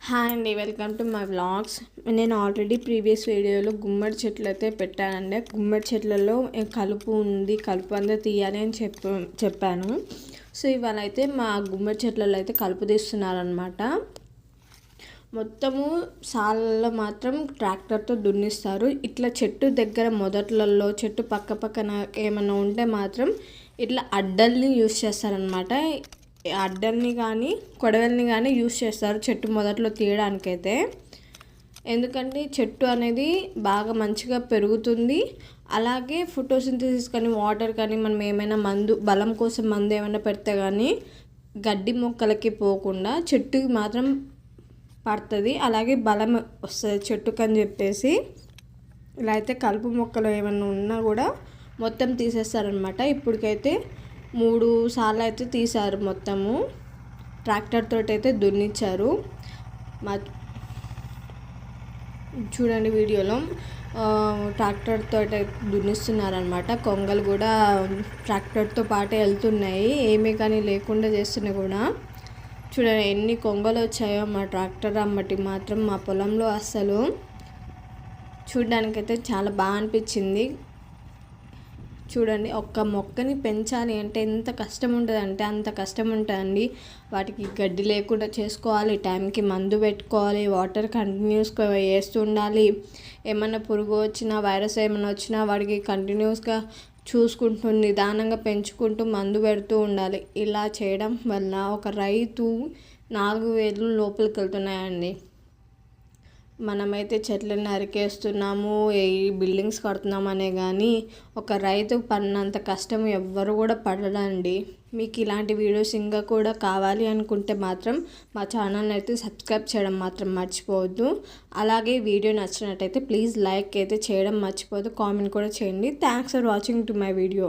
Hi అండి, welcome to my vlogs. నేను already previous వీడియోలో గుమ్మడి చెట్లు అయితే పెట్టానండి. గుమ్మడి చెట్లలో కలుపు ఉంది, కలుపు అంతా తీయాలి అని చెప్పాను. సో ఇవాళ అయితే మా గుమ్మడి చెట్లలో అయితే కలుపు తీస్తున్నారనమాట. మొత్తము సాలలో మాత్రం ట్రాక్టర్తో దున్నిస్తారు. ఇట్లా చెట్టు దగ్గర మొదట్లలో చెట్టు పక్కన ఏమైనా ఉంటే మాత్రం ఇట్లా అడ్డల్ని యూస్ చేస్తారనమాట. అడ్డల్ని కానీ కొడవల్ని కానీ యూస్ చేస్తారు చెట్టు మొదట్లో తీయడానికైతే. ఎందుకంటే చెట్టు అనేది బాగా మంచిగా పెరుగుతుంది. అలాగే ఫోటోసింథసిస్ కానీ వాటర్ కానీ మనం ఏమైనా బలం కోసం మందు ఏమైనా పెడితే కానీ గడ్డి మొక్కలకి పోకుండా చెట్టుకి మాత్రం పడుతుంది. అలాగే బలం వస్తుంది చెట్టుకు అని చెప్పేసి ఇలా అయితే కలుపు మొక్కలు ఏమైనా ఉన్నా కూడా మొత్తం తీసేస్తారనమాట. ఇప్పటికైతే 3 సార్లు అయితే తీశారు. మొత్తము ట్రాక్టర్ తోటి అయితే దున్నిచ్చారు. చూడండి వీడియోలో ట్రాక్టర్ తోటి దున్నిస్తున్నారనమాట. కొంగలు కూడా ట్రాక్టర్తో పాటే వెళ్తున్నాయి, ఏమీ కానీ లేకుండా చేస్తున్నాయి కూడా. చూడండి ఎన్ని కొంగలు వచ్చాయో మా ట్రాక్టర్ అమ్మటి మాత్రం మా పొలంలో. అస్సలు చూడడానికైతే చాలా బాగా అనిపించింది. చూడండి, ఒక్క మొక్కని పెంచాలి అంటే ఎంత కష్టం ఉంటుంది అంటే అంత కష్టం ఉంటుందండి. వాటికి గడ్డి లేకుండా చేసుకోవాలి, టైంకి మందు పెట్టుకోవాలి, వాటర్ కంటిన్యూస్గా వేస్తూ ఉండాలి. ఏమైనా పురుగు వచ్చినా వైరస్ ఏమైనా వచ్చినా వాడికి కంటిన్యూస్గా చూసుకుంటూ నిదానంగా పెంచుకుంటూ మందు పెడుతూ ఉండాలి. ఇలా చేయడం వల్ల ఒక రైతు 4,000 లోపలికి వెళ్తున్నాయండి. మనమైతే చెట్లను నరికేస్తున్నాము, ఈ బిల్డింగ్స్ కడుతున్నాము అనే కానీ ఒక రైతు పడినంత కష్టం ఎవ్వరు కూడా పడడండి. మీకు ఇలాంటి వీడియోస్ ఇంకా కూడా కావాలి అనుకుంటే మాత్రం మా ఛానల్ని అయితే సబ్స్క్రైబ్ చేయడం మాత్రం మర్చిపోవద్దు. అలాగే వీడియో నచ్చినట్టయితే ప్లీజ్ లైక్ అయితే చేయడం మర్చిపోవద్దు, కామెంట్ కూడా చేయండి. Thanks for watching to my video.